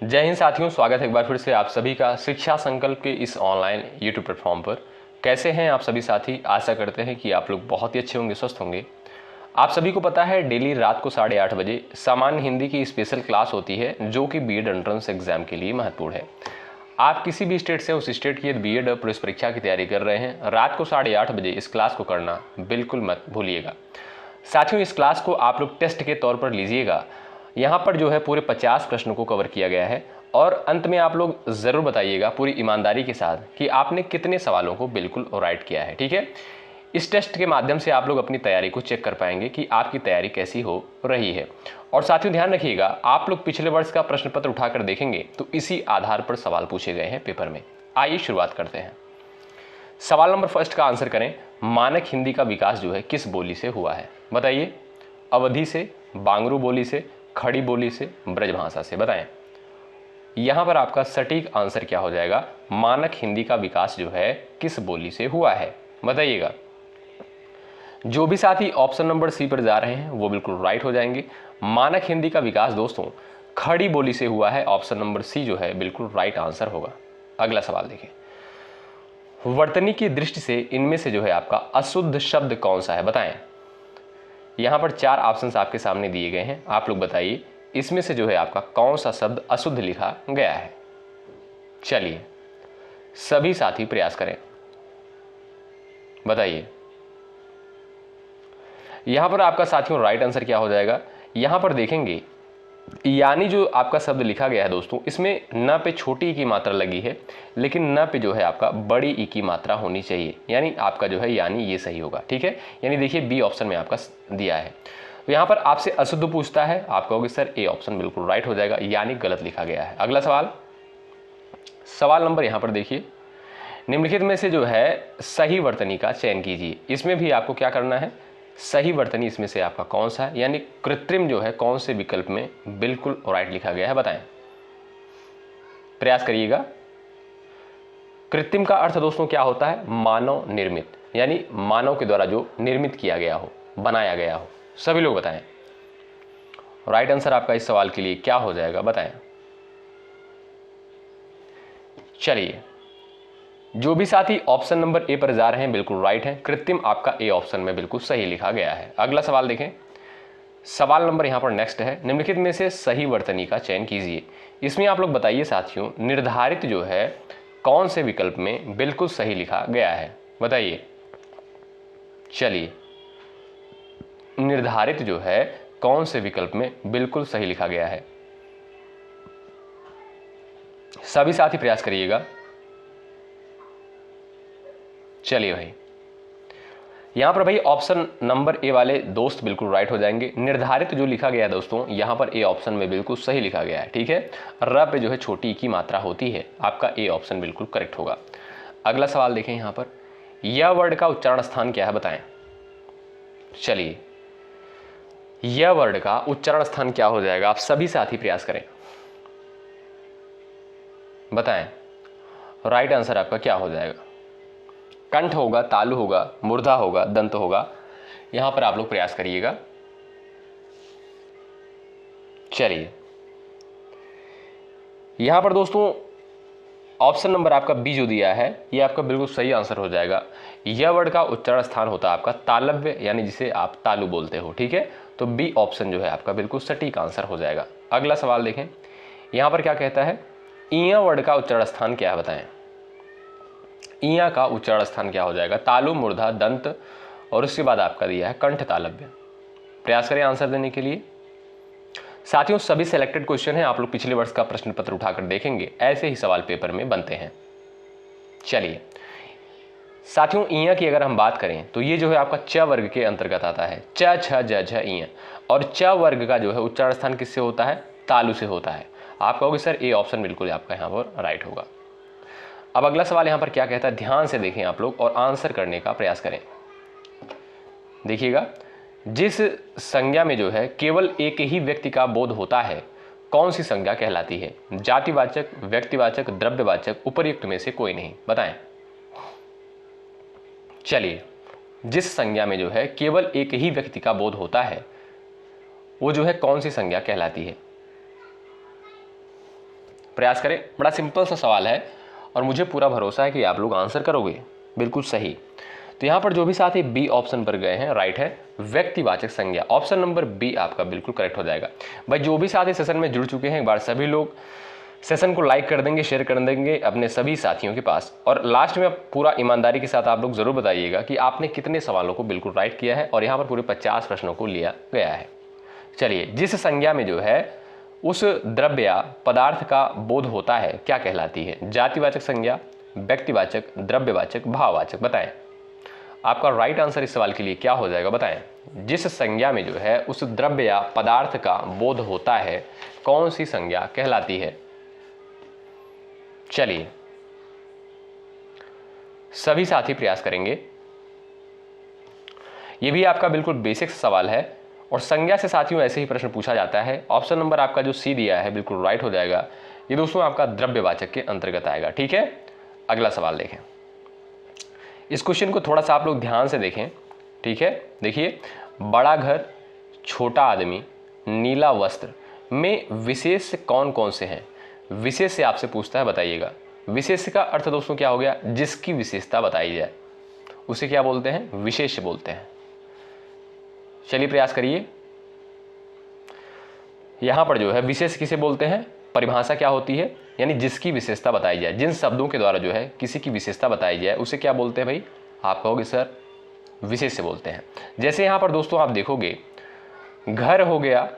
जय हिंद साथियों, स्वागत है एक बार फिर से आप सभी का शिक्षा संकल्प के इस ऑनलाइन यूट्यूब प्लेटफॉर्म पर। कैसे हैं आप सभी साथी? आशा करते हैं कि आप लोग बहुत ही अच्छे होंगे, स्वस्थ होंगे। आप सभी को पता है डेली रात को 8:30 बजे सामान्य हिंदी की स्पेशल क्लास होती है जो कि बीएड एंट्रेंस एग्जाम के लिए महत्वपूर्ण है। आप किसी भी स्टेट से उस स्टेट की बीएड प्रवेश परीक्षा की तैयारी कर रहे हैं, रात को 8:30 बजे इस क्लास को करना बिल्कुल मत भूलिएगा। साथियों, इस क्लास को आप लोग टेस्ट के तौर पर लीजिएगा। यहाँ पर जो है पूरे 50 प्रश्नों को कवर किया गया है और अंत में आप लोग ज़रूर बताइएगा पूरी ईमानदारी के साथ कि आपने कितने सवालों को बिल्कुल राइट किया है। ठीक है, इस टेस्ट के माध्यम से आप लोग अपनी तैयारी को चेक कर पाएंगे कि आपकी तैयारी कैसी हो रही है। और साथियों ध्यान रखिएगा, आप लोग पिछले वर्ष का प्रश्न पत्र उठाकर देखेंगे तो इसी आधार पर सवाल पूछे गए हैं पेपर में। आइए शुरुआत करते हैं। सवाल नंबर फर्स्ट का आंसर करें। मानक हिंदी का विकास जो है किस बोली से हुआ है? बताइए। अवधी से, बांगरू बोली से, खड़ी बोली से, ब्रजभाषा से? बताएं। यहां पर आपका सटीक आंसर क्या हो जाएगा? मानक हिंदी का विकास जो है किस बोली से हुआ है? बताइएगा। जो भी साथी ऑप्शन नंबर सी पर जा रहे हैं वो बिल्कुल राइट हो जाएंगे। मानक हिंदी का विकास दोस्तों खड़ी बोली से हुआ है। ऑप्शन नंबर सी जो है बिल्कुल राइट आंसर होगा। अगला सवाल देखिए। वर्तनी की दृष्टि से इनमें से जो है आपका अशुद्ध शब्द कौन सा है? बताएं। यहां पर 4 ऑप्शंस आपके सामने दिए गए हैं, आप लोग बताइए इसमें से जो है आपका कौन सा शब्द अशुद्ध लिखा गया है? चलिए सभी साथी प्रयास करें, बताइए। यहां पर आपका साथियों राइट आंसर क्या हो जाएगा? यहां पर देखेंगे यानी जो आपका शब्द लिखा गया है दोस्तों, इसमें न पे छोटी ई की मात्रा लगी है, लेकिन न पे जो है आपका बड़ी ई की मात्रा होनी चाहिए, यानी आपका जो है यानी ये सही होगा। ठीक है, यानी देखिए बी ऑप्शन में आपका दिया है। तो यहाँ पर आपसे अशुद्ध पूछता है, आप कहोगे सर ए ऑप्शन बिल्कुल राइट हो जाएगा, यानी गलत लिखा गया है। अगला सवाल, सवाल नंबर यहाँ पर देखिए। निम्नलिखित में से जो है सही वर्तनी का चयन कीजिए। इसमें भी आपको क्या करना है? सही वर्तनी इसमें से आपका कौन सा है, यानी कृत्रिम जो है कौन से विकल्प में बिल्कुल राइट लिखा गया है? बताएं, प्रयास करिएगा। कृत्रिम का अर्थ दोस्तों क्या होता है? मानव निर्मित, यानी मानव के द्वारा जो निर्मित किया गया हो, बनाया गया हो। सभी लोग बताएं राइट आंसर आपका इस सवाल के लिए क्या हो जाएगा? बताएं। चलिए, जो भी साथी ऑप्शन नंबर ए पर जा रहे हैं बिल्कुल राइट है। कृत्रिम आपका ए ऑप्शन में बिल्कुल सही लिखा गया है। अगला सवाल देखें। सवाल नंबर यहां पर नेक्स्ट है। निम्नलिखित में से सही वर्तनी का चयन कीजिए। इसमें आप लोग बताइए साथियों, निर्धारित जो है कौन से विकल्प में बिल्कुल सही लिखा गया है? बताइए। चलिए, निर्धारित जो है कौन से विकल्प में बिल्कुल सही लिखा गया है? सभी साथी प्रयास करिएगा। चलिए भाई, यहां पर भाई ऑप्शन नंबर ए वाले दोस्त बिल्कुल राइट हो जाएंगे। निर्धारित जो लिखा गया है दोस्तों, यहां पर ए ऑप्शन में बिल्कुल सही लिखा गया है। ठीक है, र पे जो है छोटी की मात्रा होती है, आपका ए ऑप्शन बिल्कुल करेक्ट होगा। अगला सवाल देखें। यहां पर यह वर्ड का उच्चारण स्थान क्या है? बताएं। चलिए, यह वर्ड का उच्चारण स्थान क्या हो जाएगा? आप सभी साथी प्रयास करें, बताएं। राइट आंसर आपका क्या हो जाएगा? कंठ होगा, तालु होगा, मूर्धा होगा, दंत होगा? यहां पर आप लोग प्रयास करिएगा। चलिए, यहां पर दोस्तों ऑप्शन नंबर आपका बी जो दिया है ये आपका बिल्कुल सही आंसर हो जाएगा। यह वर्ड का उच्चारण स्थान होता है आपका तालव्य, यानी जिसे आप तालु बोलते हो। ठीक है, तो बी ऑप्शन जो है आपका बिल्कुल सटीक आंसर हो जाएगा। अगला सवाल देखें। यहां पर क्या कहता है? इया वर्ड का उच्चारण स्थान क्या है? बताएं। इया का उच्चारण स्थान क्या हो जाएगा? तालु, मूर्धा, दंत और उसके बाद आपका दिया है कंठ तालव्य। प्रयास करें आंसर देने के लिए। साथियों, सभी सिलेक्टेड क्वेश्चन हैं, आप लोग पिछले वर्ष का प्रश्न पत्र उठाकर देखेंगे, ऐसे ही सवाल पेपर में बनते हैं। चलिए साथियों, इया की अगर हम बात करें तो ये जो है आपका च वर्ग के अंतर्गत आता है। च, छ, ज, झ, इया। और च वर्ग का जो है उच्चारण स्थान किससे होता है? तालु से होता है। आप कहोगे सर ए ऑप्शन बिल्कुल आपका यहाँ पर राइट होगा। अब अगला सवाल यहाँ पर क्या कहता है? ध्यान से देखें आप लोग और आंसर करने का प्रयास करें। देखिएगा, जिस संज्ञा में जो है केवल एक ही व्यक्ति का बोध होता है, कौन सी संज्ञा कहलाती है? जातिवाचक, व्यक्तिवाचक, द्रव्यवाचक, उपर्युक्त में से कोई नहीं? बताएं। चलिए, जिस संज्ञा में जो है केवल एक ही व्यक्ति का बोध होता है वो जो है कौन सी संज्ञा कहलाती है? प्रयास करें। बड़ा सिंपल सा सवाल है और मुझे पूरा भरोसा है कि आप लोग आंसर करोगे बिल्कुल सही। तो यहाँ पर जो भी साथी बी ऑप्शन पर गए हैं राइट है, व्यक्तिवाचक संज्ञा। ऑप्शन नंबर बी आपका बिल्कुल करेक्ट हो जाएगा। भाई जो भी साथी सेशन में जुड़ चुके हैं एक बार सभी लोग सेशन को लाइक कर देंगे, शेयर कर देंगे अपने सभी साथियों के पास। और लास्ट में पूरा ईमानदारी के साथ आप लोग जरूर बताइएगा कि आपने कितने सवालों को बिल्कुल राइट किया है। और यहाँ पर पूरे 50 प्रश्नों को लिया गया है। चलिए, जिस संज्ञा में जो है उस द्रव्य या पदार्थ का बोध होता है क्या कहलाती है? जातिवाचक संज्ञा, व्यक्तिवाचक, द्रव्यवाचक, भाववाचक। बताएं आपका राइट आंसर इस सवाल के लिए क्या हो जाएगा? बताएं जिस संज्ञा में जो है उस द्रव्य या पदार्थ का बोध होता है कौन सी संज्ञा कहलाती है? चलिए सभी साथी प्रयास करेंगे। यह भी आपका बिल्कुल बेसिक सवाल है और संज्ञा से साथियों ऐसे ही प्रश्न पूछा जाता है। ऑप्शन नंबर आपका जो सी दिया है बिल्कुल राइट हो जाएगा। ये दोस्तों आपका द्रव्यवाचक के अंतर्गत आएगा। ठीक है, अगला सवाल देखें। इस क्वेश्चन को थोड़ा सा आप लोग ध्यान से देखें। ठीक है, देखिए, बड़ा घर, छोटा आदमी, नीला वस्त्र में विशेष कौन कौन से हैं? विशेष से आपसे पूछता है, बताइएगा। विशेष का अर्थ दोस्तों क्या हो गया? जिसकी विशेषता बताई जाए उसे क्या बोलते हैं? विशेष बोलते हैं। चलिए प्रयास करिए। यहां पर जो है विशेष किसे बोलते हैं? परिभाषा क्या होती है? यानी जिसकी विशेषता बताई जाए, जिन शब्दों के द्वारा जो है किसी की विशेषता बताई जाए उसे क्या बोलते हैं भाई? आप कहोगे सर विशेष से बोलते हैं। जैसे यहां पर दोस्तों आप देखोगे, घर हो गया,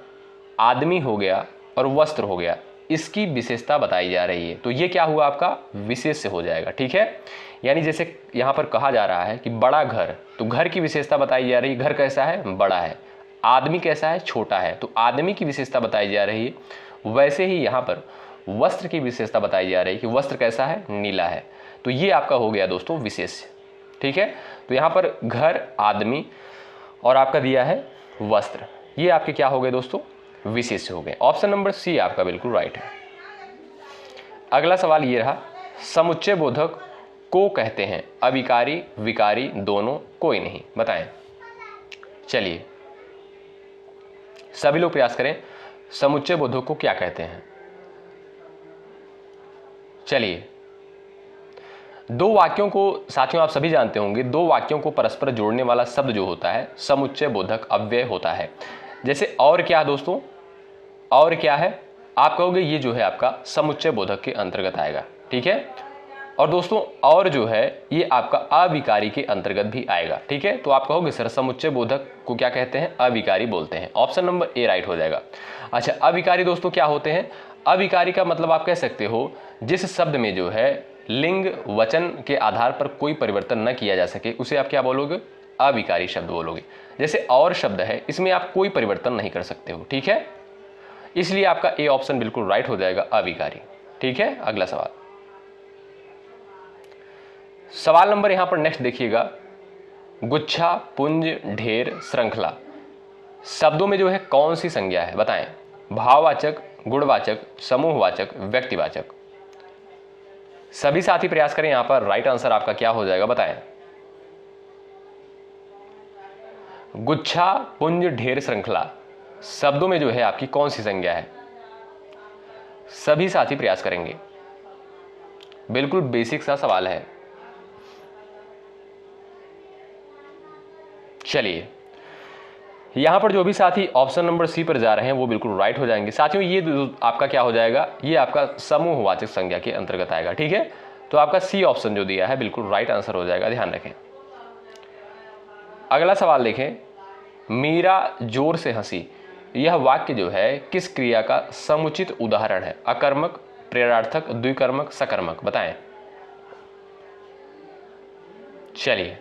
आदमी हो गया और वस्त्र हो गया, इसकी विशेषता बताई जा रही है, तो ये क्या हुआ? आपका विशेष से हो जाएगा। ठीक है, यानी जैसे यहां पर कहा जा रहा है कि बड़ा घर, तो घर की विशेषता बताई जा रही है, घर कैसा है? बड़ा है। आदमी कैसा है? छोटा है, तो आदमी की विशेषता बताई जा रही है। वैसे ही यहां पर वस्त्र की विशेषता बताई जा रही है कि वस्त्र कैसा है? नीला है। तो ये आपका हो गया दोस्तों विशेष। ठीक है, तो यहां पर घर, आदमी और आपका दिया है वस्त्र, ये आपके क्या हो गए दोस्तों? विशेष हो गए। ऑप्शन नंबर सी आपका बिल्कुल राइट है। अगला सवाल ये रहा, समुच्चय बोधक को कहते हैं? अविकारी, विकारी, दोनों, कोई नहीं। बताएं। चलिए सभी लोग प्रयास करें, समुच्चय बोधक को क्या कहते हैं? चलिए, दो वाक्यों को साथियों आप सभी जानते होंगे, दो वाक्यों को परस्पर जोड़ने वाला शब्द जो होता है समुच्चय बोधक अव्यय होता है। जैसे और क्या है दोस्तों? और क्या है? आप कहोगे ये जो है आपका समुच्चय बोधक के अंतर्गत आएगा। ठीक है, और दोस्तों और जो है ये आपका अविकारी के अंतर्गत भी आएगा। ठीक है, तो आप कहोगे सर समुच्चय बोधक को क्या कहते हैं? अविकारी बोलते हैं। ऑप्शन नंबर ए राइट हो जाएगा। अच्छा, अविकारी दोस्तों क्या होते हैं? अविकारी का मतलब आप कह सकते हो जिस शब्द में जो है लिंग वचन के आधार पर कोई परिवर्तन न किया जा सके उसे आप क्या बोलोगे? अविकारी शब्द बोलोगे। जैसे और शब्द है, इसमें आप कोई परिवर्तन नहीं कर सकते हो। ठीक है, इसलिए आपका ए ऑप्शन बिल्कुल राइट हो जाएगा, अविकारी। ठीक है, अगला सवाल। सवाल नंबर यहां पर नेक्स्ट देखिएगा, गुच्छा, पुंज, ढेर, श्रृंखला शब्दों में जो है कौन सी संज्ञा है? बताएं। भाववाचक, गुणवाचक, समूहवाचक, व्यक्तिवाचक। सभी साथी प्रयास करें। यहां पर राइट आंसर आपका क्या हो जाएगा? बताएं। गुच्छा, पुंज, ढेर, श्रृंखला शब्दों में जो है आपकी कौन सी संज्ञा है? सभी साथी प्रयास करेंगे। बिल्कुल बेसिक सा सवाल है। चलिए, यहां पर जो भी साथी ऑप्शन नंबर सी पर जा रहे हैं वो बिल्कुल राइट हो जाएंगे। साथियों ये आपका क्या हो जाएगा? ये आपका समूहवाचक संज्ञा के अंतर्गत आएगा। ठीक है, तो आपका सी ऑप्शन जो दिया है बिल्कुल राइट आंसर हो जाएगा, ध्यान रखें। अगला सवाल देखें, मीरा जोर से हंसी, यह वाक्य जो है किस क्रिया का समुचित उदाहरण है? अकर्मक, प्रेरणार्थक, द्विकर्मक, सकर्मक। बताएं। चलिए,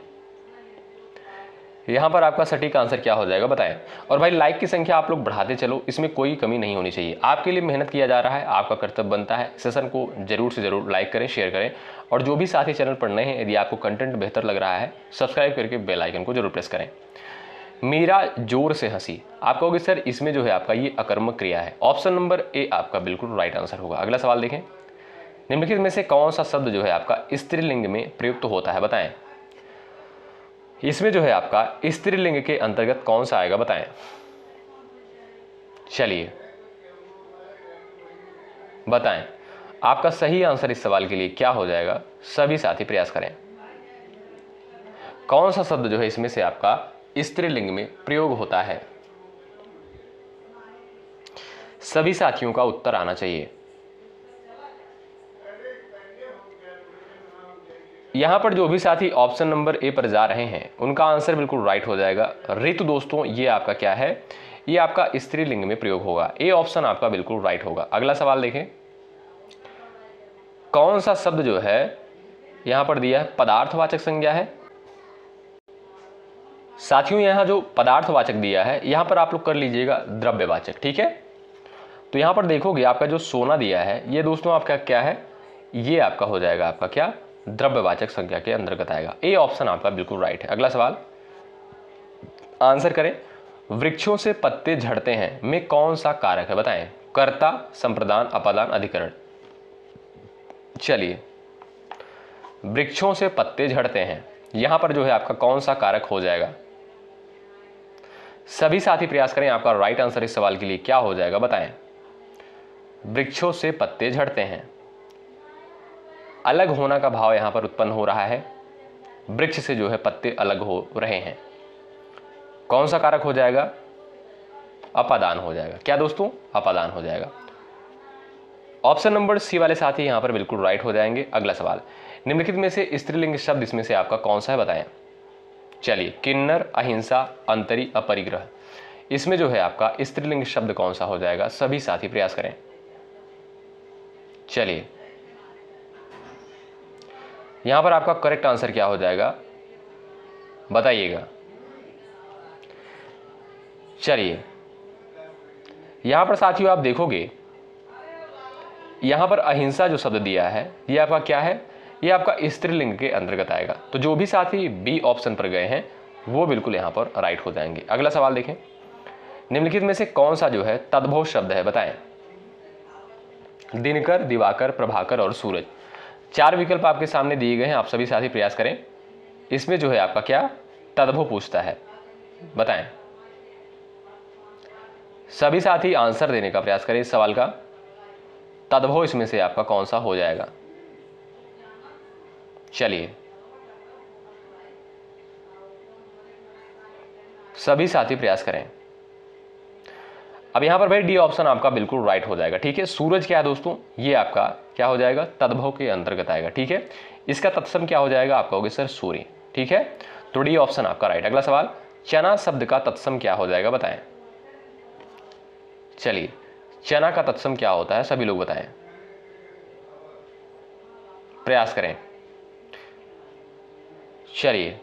यहां पर आपका सटीक आंसर क्या हो जाएगा? बताएं। और भाई लाइक की संख्या आप लोग बढ़ाते चलो, इसमें कोई कमी नहीं होनी चाहिए। आपके लिए मेहनत किया जा रहा है, आपका कर्तव्य बनता है। सेशन को जरूर से जरूर लाइक करें, शेयर करें। और जो भी साथी चैनल पर नए हैं, यदि आपको कंटेंट बेहतर लग रहा है सब्सक्राइब करके बेल आइकन को जरूर प्रेस करें। मीरा जोर से हंसी, आप कहोगे सर इसमें जो है आपका ये अकर्मक क्रिया है। ऑप्शन नंबर ए आपका बिल्कुल राइट आंसर होगा। अगला सवाल देखें, निम्नलिखित में से कौन सा शब्द जो है आपका स्त्रीलिंग में प्रयुक्त होता है? बताएं। इसमें जो है आपका स्त्रीलिंग के अंतर्गत कौन सा आएगा? बताएं। चलिए बताएं। आपका सही आंसर इस सवाल के लिए क्या हो जाएगा, सभी साथी प्रयास करें। कौन सा शब्द जो है इसमें से आपका स्त्रीलिंग में प्रयोग होता है? सभी साथियों का उत्तर आना चाहिए। यहां पर जो भी साथी ऑप्शन नंबर ए पर जा रहे हैं उनका आंसर बिल्कुल राइट हो जाएगा। ऋतु दोस्तों ये आपका क्या है, ये आपका स्त्रीलिंग में प्रयोग होगा। ए ऑप्शन आपका बिल्कुल राइट होगा। अगला सवाल देखें, कौन सा शब्द जो है यहां पर दिया है पदार्थवाचक संज्ञा है? साथियों यहां जो पदार्थवाचक दिया है यहां पर आप लोग कर लीजिएगा द्रव्यवाचक, ठीक है। तो यहां पर देखोगे आपका जो सोना दिया है ये दोस्तों आपका क्या है, ये आपका हो जाएगा आपका क्या, द्रव्यवाचक संज्ञा के अंतर्गत आएगा। ए ऑप्शन आपका बिल्कुल राइट है। अगला सवाल आंसर करें, वृक्षों से पत्ते झड़ते हैं में कौन सा कारक है बताएं? कर्ता, संप्रदान, अपादान, अधिकरण। चलिए, वृक्षों से पत्ते झड़ते हैं यहां पर जो है आपका कौन सा कारक हो जाएगा? सभी साथी प्रयास करें, आपका राइट आंसर इस सवाल के लिए क्या हो जाएगा बताएं? वृक्षों से पत्ते झड़ते हैं, अलग होना का भाव यहां पर उत्पन्न हो रहा है, वृक्ष से जो है पत्ते अलग हो रहे हैं, कौन सा कारक हो जाएगा? अपादान हो जाएगा। क्या दोस्तों? अपादान हो जाएगा। ऑप्शन नंबर सी वाले साथी यहां पर बिल्कुल राइट हो जाएंगे। अगला सवाल, निम्नलिखित में से स्त्रीलिंग शब्द इसमें से आपका कौन सा है बताएं? चलिए, किन्नर, अहिंसा, अंतरी, अपरिग्रह, इसमें जो है आपका स्त्रीलिंग शब्द कौन सा हो जाएगा? सभी साथी प्रयास करें। चलिए, यहां पर आपका करेक्ट आंसर क्या हो जाएगा बताइएगा। चलिए, यहां पर साथियों आप देखोगे यहां पर अहिंसा जो शब्द दिया है ये आपका क्या है, ये आपका स्त्रीलिंग के अंतर्गत आएगा। तो जो भी साथी बी ऑप्शन पर गए हैं वो बिल्कुल यहां पर राइट हो जाएंगे। अगला सवाल देखें, निम्नलिखित में से कौन सा जो है तद्भव शब्द है बताएं? दिनकर, दिवाकर, प्रभाकर और सूरज। 4 विकल्प आपके सामने दिए गए हैं, आप सभी साथी प्रयास करें। इसमें जो है आपका क्या तद्भव पूछता है बताएं? सभी साथी आंसर देने का प्रयास करें इस सवाल का, तद्भव इसमें से आपका कौन सा हो जाएगा? चलिए, सभी साथी प्रयास करें। अब यहां पर भाई डी ऑप्शन आपका बिल्कुल राइट हो जाएगा, ठीक है। सूरज क्या है दोस्तों, ये आपका क्या हो जाएगा? तद्भव के अंतर्गत आएगा, ठीक है। इसका तत्सम क्या हो जाएगा? आपका होगा सर सूर्य, ठीक है। तो डी ऑप्शन आपका राइट। अगला सवाल, चना शब्द का तत्सम क्या हो जाएगा बताएं? चलिए, चना का तत्सम क्या होता है सभी लोग बताएं, प्रयास करें। चलिए,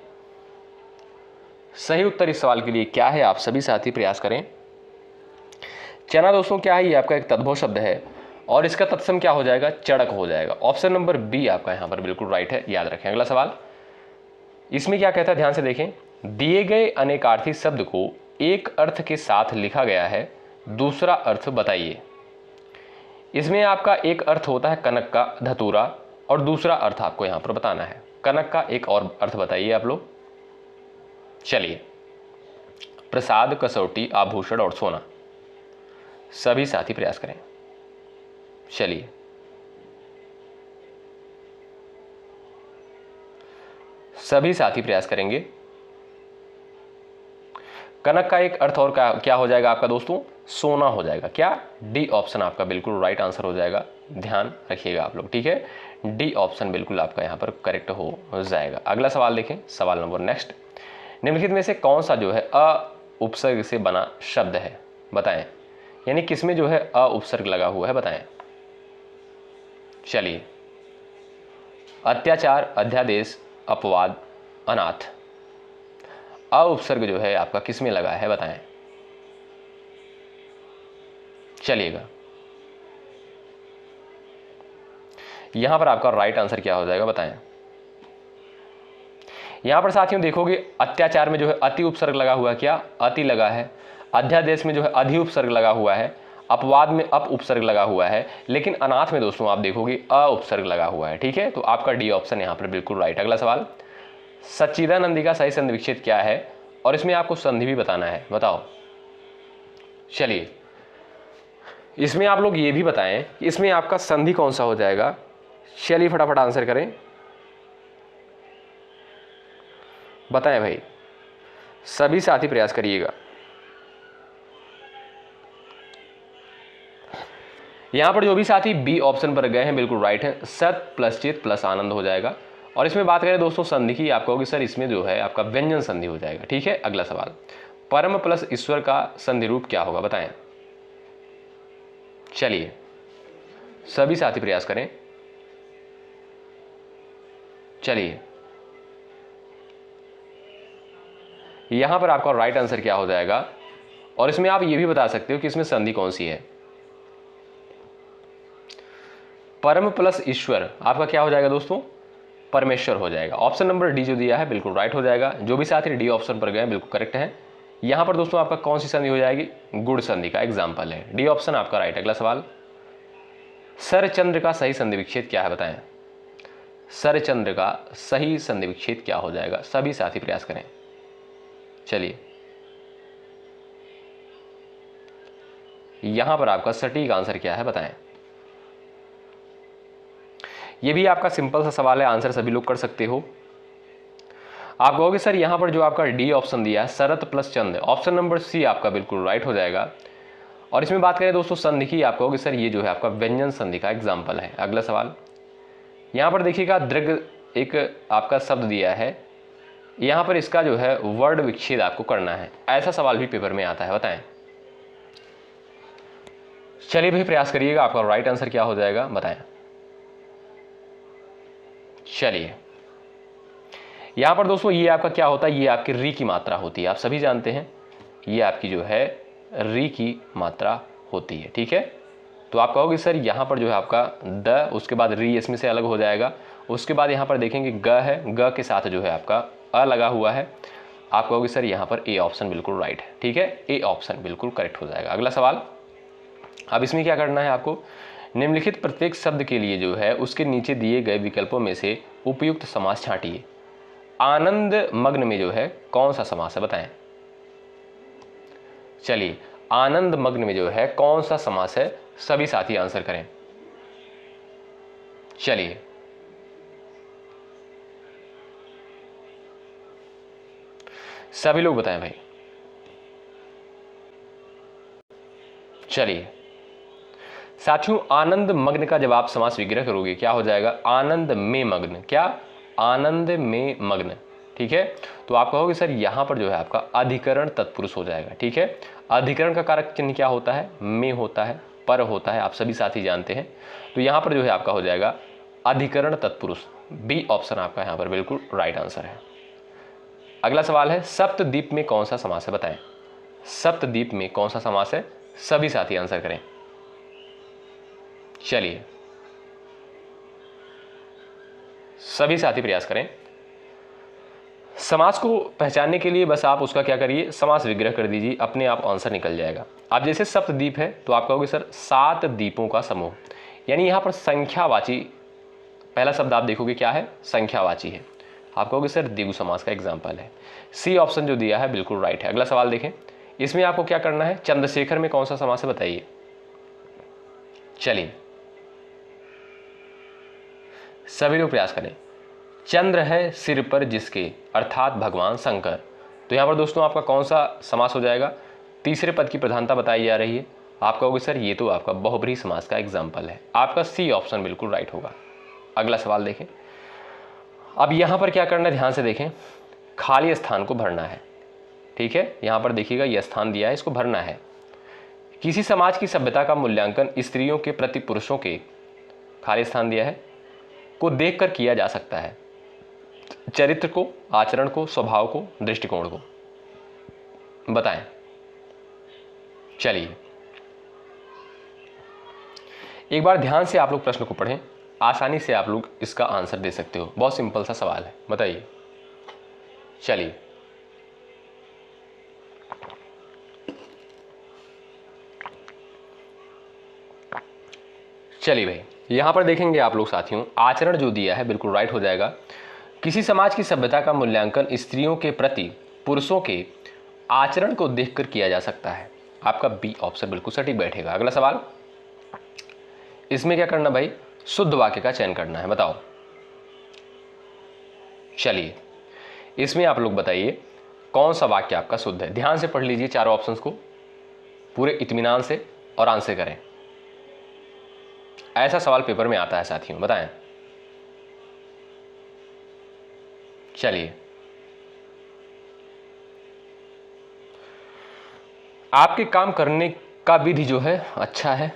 सही उत्तर इस सवाल के लिए क्या है आप सभी साथी प्रयास करें। चना दोस्तों क्या है, ये आपका एक तद्भव शब्द है और इसका तत्सम क्या हो जाएगा? चड़क हो जाएगा। ऑप्शन नंबर बी आपका यहां पर बिल्कुल राइट है, याद रखें। अगला सवाल, इसमें क्या कहता है ध्यान से देखें, दिए गए अनेकार्थी शब्द को एक अर्थ के साथ लिखा गया है, दूसरा अर्थ बताइए। इसमें आपका एक अर्थ होता है कनक का, धतूरा, और दूसरा अर्थ आपको यहां पर बताना है। कनक का एक और अर्थ बताइए आप लोग। चलिए, प्रसाद, कसौटी, आभूषण और सोना। सभी साथी प्रयास करें। चलिए, सभी साथी प्रयास करेंगे। कनक का एक अर्थ और क्या हो जाएगा आपका दोस्तों? सोना हो जाएगा। क्या? डी ऑप्शन आपका बिल्कुल राइट आंसर हो जाएगा, ध्यान रखिएगा आप लोग, ठीक है। डी ऑप्शन बिल्कुल आपका यहां पर करेक्ट हो जाएगा। अगला सवाल देखें, सवाल नंबर नेक्स्ट, निम्नलिखित में से कौन सा जो है अ उपसर्ग से बना शब्द है बताएं? यानी किसमें जो है अ उपसर्ग लगा हुआ है बताएं? चलिए, अत्याचार, अध्यादेश, अपवाद, अनाथ, अ उपसर्ग जो है आपका किसमें लगा है बताएं? चलिएगा, यहां पर आपका राइट आंसर क्या हो जाएगा बताएं? यहां पर साथियों देखोगे अत्याचार में जो है अति उपसर्ग लगा हुआ है, क्या? अति लगा है। अध्यादेश में जो है अधि उपसर्ग लगा हुआ है। अपवाद में अप उपसर्ग लगा हुआ है। लेकिन अनाथ में दोस्तों आप देखोगे अ उपसर्ग लगा हुआ है, ठीक है। तो आपका डी ऑप्शन यहां पर बिल्कुल राइट। अगला सवाल, सच्चिदानंदी का सही संधि विच्छेद क्या है और इसमें आपको संधि भी बताना है, बताओ। चलिए, इसमें आप लोग ये भी बताएं कि इसमें आपका संधि कौन सा हो जाएगा। चलिए फटाफट आंसर करें, बताएं भाई, सभी साथी प्रयास करिएगा। यहां पर जो भी साथी बी ऑप्शन पर गए हैं बिल्कुल राइट है, सत प्लस चित प्लस आनंद हो जाएगा। और इसमें बात करें दोस्तों संधि की, आप कहोगे सर इसमें जो है आपका व्यंजन संधि हो जाएगा। ठीक है, अगला सवाल, परम प्लस ईश्वर का संधि रूप क्या होगा, बताएं। चलिए सभी साथी प्रयास करें। चलिए यहां पर आपका राइट आंसर क्या हो जाएगा, और इसमें आप ये भी बता सकते हो कि इसमें संधि कौन सी है। परम प्लस ईश्वर आपका क्या हो जाएगा दोस्तों, परमेश्वर हो जाएगा। ऑप्शन नंबर डी जो दिया है बिल्कुल राइट हो जाएगा। जो भी साथी डी ऑप्शन पर गए बिल्कुल करेक्ट है। यहां पर दोस्तों आपका कौन सी संधि हो जाएगी, गुण संधि का एग्जाम्पल है, डी ऑप्शन आपका राइट। अगला सवाल, सरचंद्र का सही संधि विच्छेद क्या है, बताएं। सरचंद्र का सही संधि विच्छेद क्या हो जाएगा, सभी साथी प्रयास करें। चलिए यहां पर आपका सटीक आंसर क्या है, बताएं। ये भी आपका सिंपल सा सवाल है, आंसर सभी लोग कर सकते हो। आप कहोगे सर यहां पर जो आपका डी ऑप्शन दिया है शरत प्लस चंद, ऑप्शन नंबर सी आपका बिल्कुल राइट हो जाएगा। और इसमें बात करें दोस्तों संधि की, आप कहोगे सर ये जो है आपका व्यंजन संधि का एग्जाम्पल है। अगला सवाल, यहां पर देखिएगा दृग एक आपका शब्द दिया है, यहां पर इसका जो है वर्ड विच्छेद आपको करना है, ऐसा सवाल भी पेपर में आता है, बताएं। चलिए भाई प्रयास करिएगा, आपका राइट आंसर क्या हो जाएगा, बताएं। चलिए यहां पर दोस्तों ये आपका क्या होता है, ये आपकी री की मात्रा होती है, आप सभी जानते हैं ये आपकी जो है री की मात्रा होती है। ठीक है, तो आप कहोगे सर यहाँ पर जो है आपका द, उसके बाद री इसमें से अलग हो जाएगा। उसके बाद यहाँ पर देखेंगे ग है, ग के साथ जो है आपका अ लगा हुआ है। आप कहोगे सर यहाँ पर ए ऑप्शन बिल्कुल राइट है। ठीक है, ए ऑप्शन बिल्कुल करेक्ट हो जाएगा। अगला सवाल, अब इसमें क्या करना है आपको, निम्नलिखित प्रत्येक शब्द के लिए जो है उसके नीचे दिए गए विकल्पों में से उपयुक्त समास छांटिए। आनंद मग्न में जो है कौन सा समास है, बताएं। चलिए आनंद मग्न में जो है कौन सा समास है, सभी साथी आंसर करें। चलिए सभी लोग बताएं भाई। चलिए साथियों, आनंद मग्न का जब आप समास विग्रह करोगे क्या हो जाएगा, आनंद में मग्न, क्या, आनंद में मग्न। ठीक है, तो आप कहोगे सर यहां पर जो है आपका अधिकरण तत्पुरुष हो जाएगा। ठीक है, अधिकरण का कारक चिन्ह क्या होता है, में होता है, पर होता है, आप सभी साथी जानते हैं। तो यहां पर जो है आपका हो जाएगा अधिकरण तत्पुरुष, बी ऑप्शन आपका यहां पर बिल्कुल राइट आंसर है। अगला सवाल है, सप्तद्वीप में कौन सा समास है, बताएं। सप्तद्वीप में कौन सा समास है, सभी साथी आंसर करें। चलिए सभी साथी प्रयास करें। समास को पहचानने के लिए बस आप उसका क्या करिए, समास विग्रह कर दीजिए, अपने आप आंसर निकल जाएगा। आप जैसे सप्तद्वीप है तो आप कहोगे सर 7 द्वीपों का समूह, यानी यहां पर संख्यावाची, पहला शब्द आप देखोगे क्या है, संख्यावाची है। आप कहोगे सर द्विगु समास का एग्जाम्पल है। सी ऑप्शन जो दिया है बिल्कुल राइट है। अगला सवाल देखें, इसमें आपको क्या करना है, चंद्रशेखर में कौन सा समास है, बताइए। चलिए सभी लोग प्रयास करें। चंद्र है सिर पर जिसके, अर्थात भगवान शंकर। तो यहां पर दोस्तों आपका कौन सा समास हो जाएगा, तीसरे पद की प्रधानता बताई जा रही है। आप कहोगे सर ये तो आपका बहुब्रीहि समास का एग्जाम्पल है, आपका सी ऑप्शन बिल्कुल राइट होगा। अगला सवाल देखें, अब यहां पर क्या करना है, ध्यान से देखें, खाली स्थान को भरना है। ठीक है, यहां पर देखिएगा यह स्थान दिया है, इसको भरना है। किसी समाज की सभ्यता का मूल्यांकन स्त्रियों के प्रति पुरुषों के, खाली स्थान दिया है, को देखकर किया जा सकता है। चरित्र को, आचरण को, स्वभाव को, दृष्टिकोण को, बताएं। चलिए एक बार ध्यान से आप लोग प्रश्न को पढ़ें, आसानी से आप लोग इसका आंसर दे सकते हो, बहुत सिंपल सा सवाल है, बताइए। चलिए चलिए भाई यहां पर देखेंगे आप लोग साथियों, आचरण जो दिया है बिल्कुल राइट हो जाएगा। किसी समाज की सभ्यता का मूल्यांकन स्त्रियों के प्रति पुरुषों के आचरण को देखकर किया जा सकता है, आपका बी ऑप्शन बिल्कुल सटीक बैठेगा। अगला सवाल, इसमें क्या करना भाई, शुद्ध वाक्य का चयन करना है। बताओ, चलिए इसमें आप लोग बताइए कौन सा वाक्य आपका शुद्ध है। ध्यान से पढ़ लीजिए चारों ऑप्शंस को पूरे इत्मीनान से और आंसर करें। ऐसा सवाल पेपर में आता है साथियों, बताएं। चलिए, आपके काम करने का विधि जो है अच्छा है,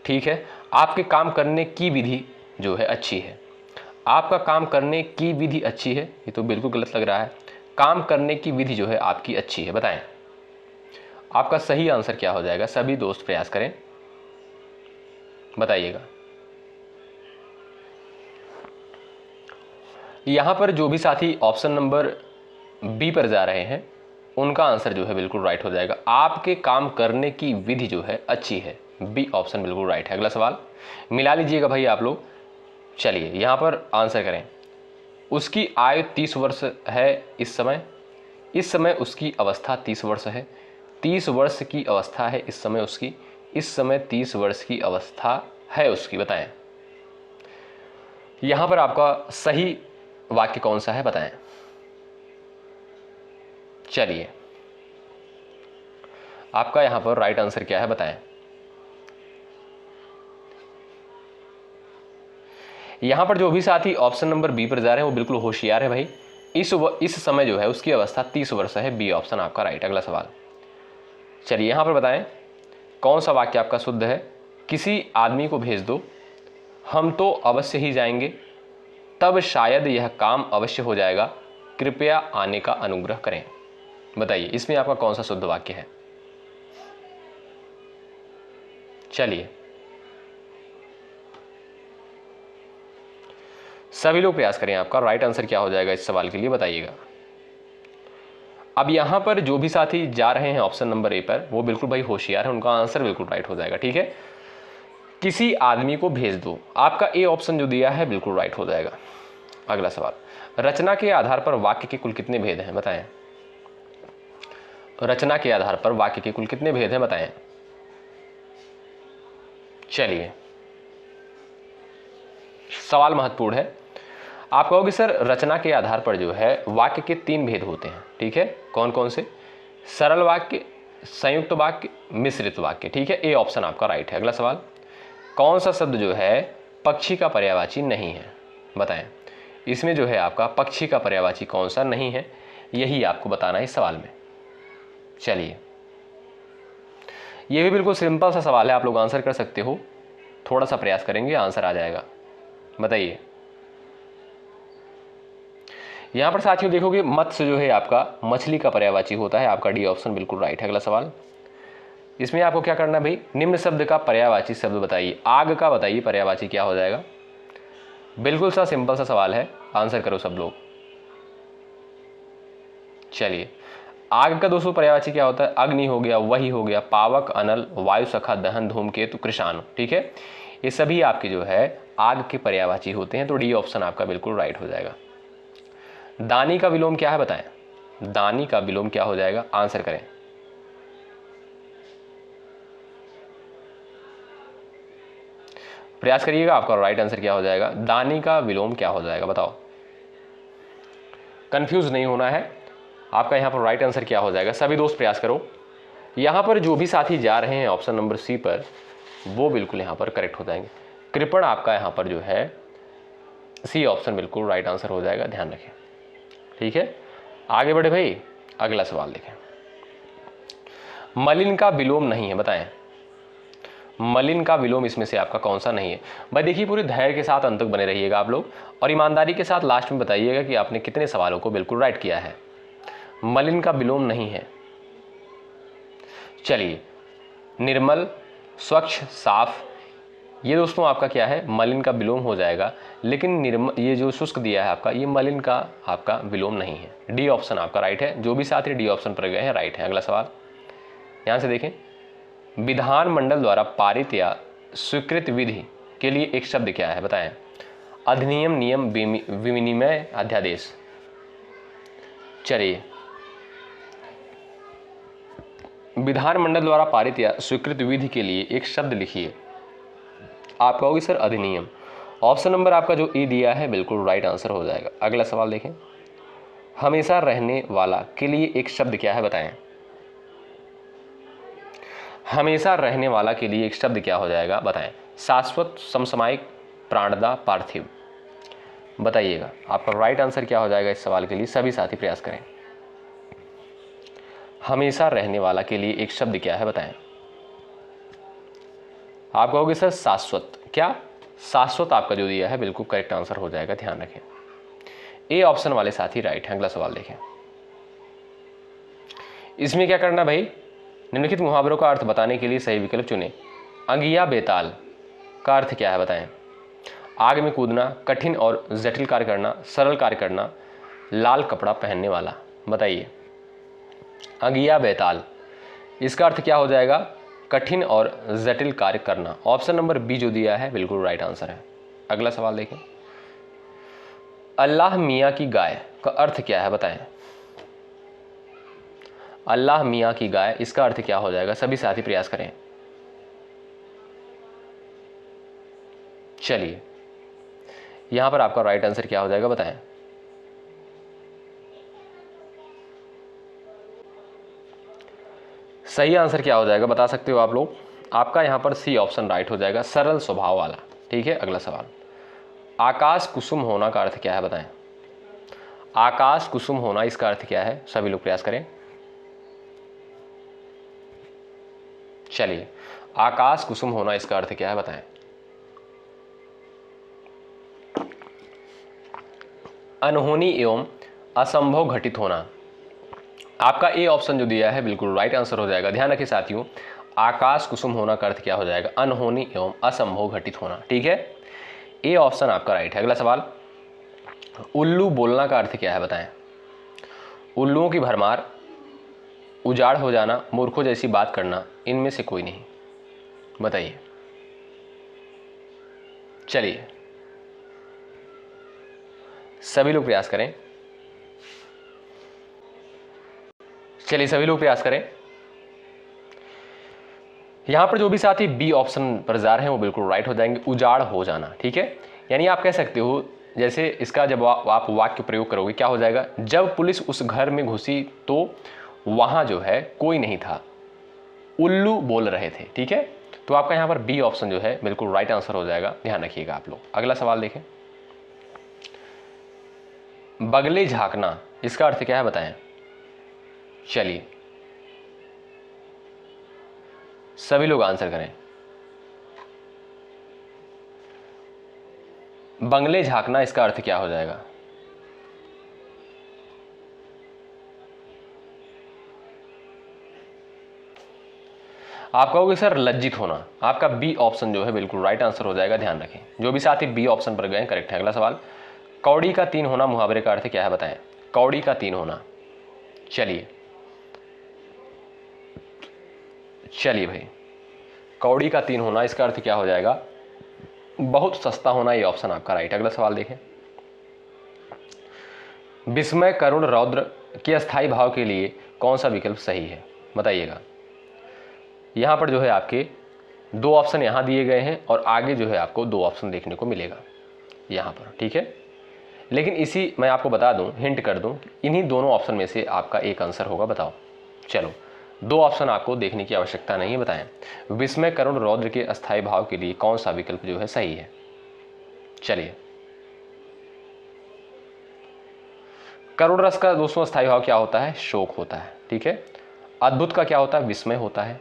ठीक है। आपके काम करने की विधि जो है अच्छी है। आपका काम करने की विधि अच्छी है, ये तो बिल्कुल गलत लग रहा है। काम करने की विधि जो है आपकी अच्छी है। बताएं आपका सही आंसर क्या हो जाएगा। सभी दोस्त प्रयास करें, बताइएगा। यहां पर जो भी साथी ऑप्शन नंबर बी पर जा रहे हैं उनका आंसर जो है बिल्कुल राइट हो जाएगा। आपके काम करने की विधि जो है अच्छी है, बी ऑप्शन बिल्कुल राइट है। अगला सवाल मिला लीजिएगा भाई आप लोग। चलिए यहां पर आंसर करें। उसकी आयु 30 वर्ष है इस समय उसकी अवस्था 30 वर्ष है। 30 वर्ष की अवस्था है इस समय उसकी, इस समय 30 वर्ष की अवस्था है उसकी। बताएं यहां पर आपका सही वाक्य कौन सा है, बताएं। चलिए आपका यहां पर राइट आंसर क्या है, बताएं। यहां पर जो भी साथी ऑप्शन नंबर बी पर जा रहे हैं वो बिल्कुल होशियार है भाई। इस समय जो है उसकी अवस्था 30 वर्ष है, बी ऑप्शन आपका राइट। अगला सवाल, चलिए यहां पर बताएं कौन सा वाक्य आपका शुद्ध है। किसी आदमी को भेज दो, हम तो अवश्य ही जाएंगे, तब शायद यह काम अवश्य हो जाएगा, कृपया आने का अनुग्रह करें। बताइए इसमें आपका कौन सा शुद्ध वाक्य है। चलिए सभी लोग प्रयास करें, आपका राइट आंसर क्या हो जाएगा इस सवाल के लिए, बताइएगा। अब यहां पर जो भी साथी जा रहे हैं ऑप्शन नंबर ए पर वो बिल्कुल भाई होशियार है, उनका आंसर बिल्कुल राइट हो जाएगा, ठीक है। किसी आदमी को भेज दो, आपका ए ऑप्शन जो दिया है बिल्कुल राइट हो जाएगा। अगला सवाल, रचना के आधार पर वाक्य के कुल कितने भेद हैं, बताएं। रचना के आधार पर वाक्य के कुल कितने भेद हैं, बताएं। चलिए सवाल महत्वपूर्ण है। आप कहोगे सर रचना के आधार पर जो है वाक्य के 3 भेद होते हैं, ठीक है। कौन कौन से, सरल वाक्य, संयुक्त वाक्य, मिश्रित वाक्य, ठीक है। ए ऑप्शन आपका राइट है। अगला सवाल, कौन सा शब्द जो है पक्षी का पर्यायवाची नहीं है, बताएं। इसमें जो है आपका पक्षी का पर्यायवाची कौन सा नहीं है, यही आपको बताना है इस सवाल में। चलिए यह भी बिल्कुल सिंपल सा सवाल है, आप लोग आंसर कर सकते हो, थोड़ा सा प्रयास करेंगे आंसर आ जाएगा। बताइए यहां पर साथियों देखोगे मत्स्य जो है आपका मछली का पर्यायवाची होता है, आपका डी ऑप्शन बिल्कुल राइट है। अगला सवाल, इसमें आपको क्या करना है भाई, निम्न शब्द का पर्यायवाची शब्द बताइए। आग का बताइए पर्यायवाची क्या हो जाएगा। बिल्कुल सा सिंपल सा सवाल है, आंसर करो सब लोग। चलिए आग का दोस्तों पर्यायवाची क्या होता है, अग्नि हो गया, वही हो गया, पावक, अनल, वायु सखा, दहन, धूमकेतु, कृषाणु, ठीक है। ये सभी आपके जो है आग के पर्यायवाची होते हैं, तो डी ऑप्शन आपका बिल्कुल राइट हो जाएगा। दानी का विलोम क्या है, बताएं। दानी का विलोम क्या हो जाएगा, आंसर करें। प्रयास करिएगा, आपका राइट आंसर क्या हो जाएगा। दानी का विलोम क्या हो जाएगा, बताओ। कंफ्यूज नहीं होना है, आपका यहां पर राइट आंसर क्या हो जाएगा। सभी दोस्त प्रयास करो। यहां पर जो भी साथी जा रहे हैं ऑप्शन नंबर सी पर वो बिल्कुल यहां पर करेक्ट हो जाएंगे। कृपण आपका यहां पर जो है सी ऑप्शन बिल्कुल राइट आंसर हो जाएगा, ध्यान रखें, ठीक है। आगे बढ़े भाई, अगला सवाल देखें। मलिन का विलोम नहीं है, बताएं। मलिन का विलोम इसमें से आपका कौन सा नहीं है। भाई देखिए पूरे धैर्य के साथ अंत तक बने रहिएगा आप लोग, और ईमानदारी के साथ लास्ट में बताइएगा कि आपने कितने सवालों को बिल्कुल राइट किया है। मलिन का विलोम नहीं है। चलिए निर्मल, स्वच्छ, साफ, ये दोस्तों आपका क्या है, मलिन का विलोम हो जाएगा। लेकिन ये जो शुष्क दिया है आपका, ये मलिन का आपका विलोम नहीं है। डी ऑप्शन आपका राइट है। जो भी साथी डी ऑप्शन पर गए हैं राइट है। अगला सवाल यहां से देखें, विधान मंडल द्वारा पारित या स्वीकृत विधि के लिए एक शब्द क्या है, बताएं। अधिनियम, नियम, विनिमय, अध्यादेश। चलिए विधान मंडल द्वारा पारित या स्वीकृत विधि के लिए एक शब्द लिखिए। आपका होगी सर अधिनियम। ऑप्शन नंबर आपका जो ई दिया है बिल्कुल राइट आंसर हो जाएगा। अगला सवाल देखें, हमेशा रहने वाला के लिए एक शब्द क्या है बताएं। हमेशा रहने वाला के लिए एक शब्द क्या हो जाएगा बताएं। शाश्वत, समसामयिक, प्राणदा, पार्थिव। बताइएगा आपका राइट आंसर क्या हो जाएगा इस सवाल के लिए। सभी साथी प्रयास करें। हमेशा रहने वाला के लिए एक शब्द क्या है बताएं। आप कहोगे सर शाश्वत। क्या शाश्वत आपका जो दिया है बिल्कुल करेक्ट आंसर हो जाएगा, ध्यान रखें। ए ऑप्शन वाले साथी राइट है। अगला सवाल देखें, इसमें क्या करना भाई, निम्नलिखित मुहावरों का अर्थ बताने के लिए सही विकल्प चुनें। अंगिया बेताल का अर्थ क्या है बताएं। आग में कूदना, कठिन और जटिल कार्य करना, सरल कार्य करना, लाल कपड़ा पहनने वाला। बताइए अंगिया बेताल, इसका अर्थ क्या हो जाएगा, कठिन और जटिल कार्य करना। ऑप्शन नंबर बी जो दिया है बिल्कुल राइट आंसर है। अगला सवाल देखें, अल्लाह मियाँ की गाय का अर्थ क्या है बताएं। अल्लाह मियाँ की गाय, इसका अर्थ क्या हो जाएगा, सभी साथी प्रयास करें। चलिए यहां पर आपका राइट आंसर क्या हो जाएगा बताएं। सही आंसर क्या हो जाएगा बता सकते हो आप लोग। आपका यहां पर सी ऑप्शन राइट हो जाएगा, सरल स्वभाव वाला। ठीक है, अगला सवाल, आकाश कुसुम होना का अर्थ क्या है बताएं। आकाश कुसुम होना, इसका अर्थ क्या है, सभी लोग प्रयास करें। चलिए आकाश कुसुम होना, इसका अर्थ क्या है बताएं। अनहोनी एवं असंभव घटित होना। आपका ए ऑप्शन जो दिया है बिल्कुल राइट आंसर हो जाएगा। ध्यान रखिए साथियों, आकाश कुसुम होना का अर्थ क्या हो जाएगा, अनहोनी एवं असंभव घटित होना। ठीक है, ए ऑप्शन आपका राइट है। अगला सवाल, उल्लू बोलना का अर्थ क्या है बताएं। उल्लुओं की भरमार, उजाड़ हो जाना, मूर्खों जैसी बात करना, इनमें से कोई नहीं। बताइए। चलिए सभी लोग प्रयास करें। चलिए सभी लोग प्रयास करें। यहां पर जो भी साथी बी ऑप्शन पर जा रहे हैं वो बिल्कुल राइट हो जाएंगे, उजाड़ हो जाना। ठीक है, यानी आप कह सकते हो, जैसे इसका जब आप वाक्य प्रयोग करोगे क्या हो जाएगा, जब पुलिस उस घर में घुसी तो वहां जो है कोई नहीं था, उल्लू बोल रहे थे। ठीक है, तो आपका यहां पर बी ऑप्शन जो है बिल्कुल राइट आंसर हो जाएगा, ध्यान रखिएगा आप लोग। अगला सवाल देखें, बगले झांकना, इसका अर्थ क्या है बताएं। चलिए सभी लोग आंसर करें। बंगले झांकना, इसका अर्थ क्या हो जाएगा। आप कहोगे सर लज्जित होना। आपका बी ऑप्शन जो है बिल्कुल राइट आंसर हो जाएगा, ध्यान रखें। जो भी साथी बी ऑप्शन पर गए करेक्ट है। अगला सवाल, कौड़ी का तीन होना मुहावरे का अर्थ क्या है बताएं। कौड़ी का तीन होना, चलिए भाई, कौड़ी का तीन होना, इसका अर्थ क्या हो जाएगा, बहुत सस्ता होना। ये ऑप्शन आपका राइट। अगला सवाल देखें, विस्मय, करुण, रौद्र के अस्थाई भाव के लिए कौन सा विकल्प सही है बताइएगा। यहां पर जो है आपके दो ऑप्शन यहां दिए गए हैं और आगे जो है आपको दो ऑप्शन देखने को मिलेगा यहां पर। ठीक है, लेकिन इसी मैं आपको बता दूं, हिंट कर दूं, इन्हीं दोनों ऑप्शन में से आपका एक आंसर होगा। बताओ। चलो दो ऑप्शन आपको देखने की आवश्यकता नहीं है, बताएं विस्मय, करुण, रौद्र के अस्थाई भाव के लिए कौन सा विकल्प जो है सही है। चलिए, करुण रस का दोस्तों अस्थाई भाव क्या होता है, शोक होता है। ठीक है, अद्भुत का क्या होता है, विस्मय होता है।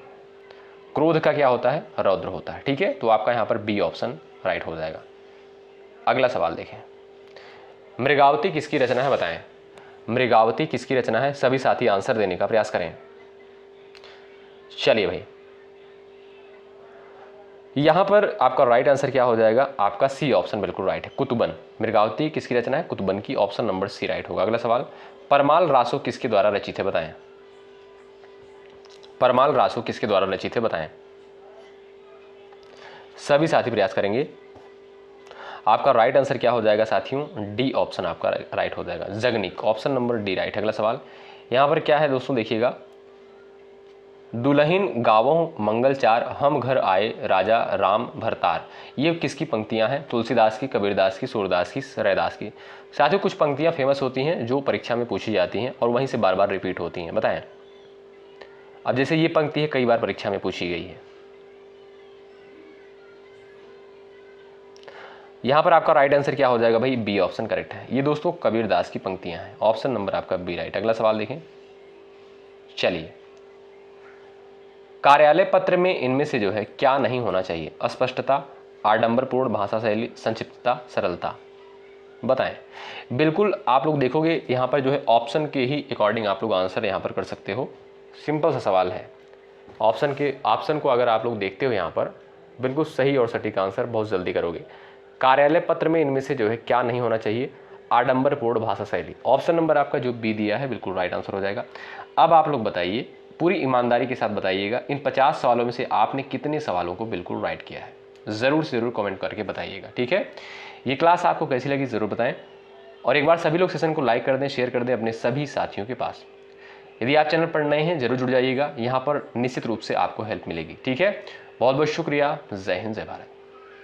क्रोध का क्या होता है, रौद्र होता है। ठीक है, तो आपका यहां पर बी ऑप्शन राइट हो जाएगा। अगला सवाल देखें, मृगावती किसकी रचना है बताएं। मृगावती किसकी रचना है, सभी साथी आंसर देने का प्रयास करें। चलिए भाई, यहां पर आपका राइट आंसर क्या हो जाएगा, आपका सी ऑप्शन बिल्कुल राइट है, कुतुबन। मृगावती किसकी रचना है, कुतुबन की। ऑप्शन नंबर सी राइट होगा। अगला सवाल, परमाल रासो किसके द्वारा रचित है बताएं। परमाल रासो किसके द्वारा रचित है बताएं। सभी साथी प्रयास करेंगे। आपका राइट आंसर क्या हो जाएगा साथियों, डी ऑप्शन आपका राइट हो जाएगा, Jagnik. Option number D right. अगला सवाल, यहां पर क्या है दोस्तों देखिएगा, दुल्हिन गावों मंगलचार, हम घर आए राजा राम भरतार। ये किसकी पंक्तियां हैं? तुलसीदास की, कबीरदास की, सूरदास की, रैदास की। साथियों कुछ पंक्तियां फेमस होती हैं जो परीक्षा में पूछी जाती हैं और वहीं से बार बार रिपीट होती हैं। बताएं। अब जैसे ये पंक्ति है, कई बार परीक्षा में पूछी गई है। यहां पर आपका राइट आंसर क्या हो जाएगा भाई? बी ऑप्शन करेक्ट है। ये दोस्तों कबीरदास की पंक्तियां हैं। ऑप्शन नंबर आपका बी राइट। अगला सवाल देखें। चलिए, कार्यालय पत्र में इनमें से जो है क्या नहीं होना चाहिए? अस्पष्टता, आडंबरपूर्ण भाषा शैली, संक्षिप्तता, सरलता। बताएं। बिल्कुल आप लोग देखोगे यहाँ पर जो है ऑप्शन के ही अकॉर्डिंग आप लोग आंसर यहाँ पर कर सकते हो। सिंपल सा सवाल है। ऑप्शन को अगर आप लोग देखते हो यहाँ पर बिल्कुल सही और सटीक आंसर बहुत जल्दी करोगे। कार्यालय पत्र में इनमें से जो है क्या नहीं होना चाहिए? आडंबरपूर्ण भाषा शैली। ऑप्शन नंबर आपका जो बी दिया है बिल्कुल राइट आंसर हो जाएगा। अब आप लोग बताइए, पूरी ईमानदारी के साथ बताइएगा, इन 50 सवालों में से आपने कितने सवालों को बिल्कुल राइट किया है? ज़रूर से ज़रूर कमेंट करके बताइएगा, ठीक है। ये क्लास आपको कैसी लगी ज़रूर बताएं और एक बार सभी लोग सेशन को लाइक कर दें, शेयर कर दें अपने सभी साथियों के पास। यदि आप चैनल पर नए हैं जरूर जुड़ जाइएगा, यहाँ पर निश्चित रूप से आपको हेल्प मिलेगी, ठीक है। बहुत बहुत शुक्रिया। जय हिंद, जय भारत।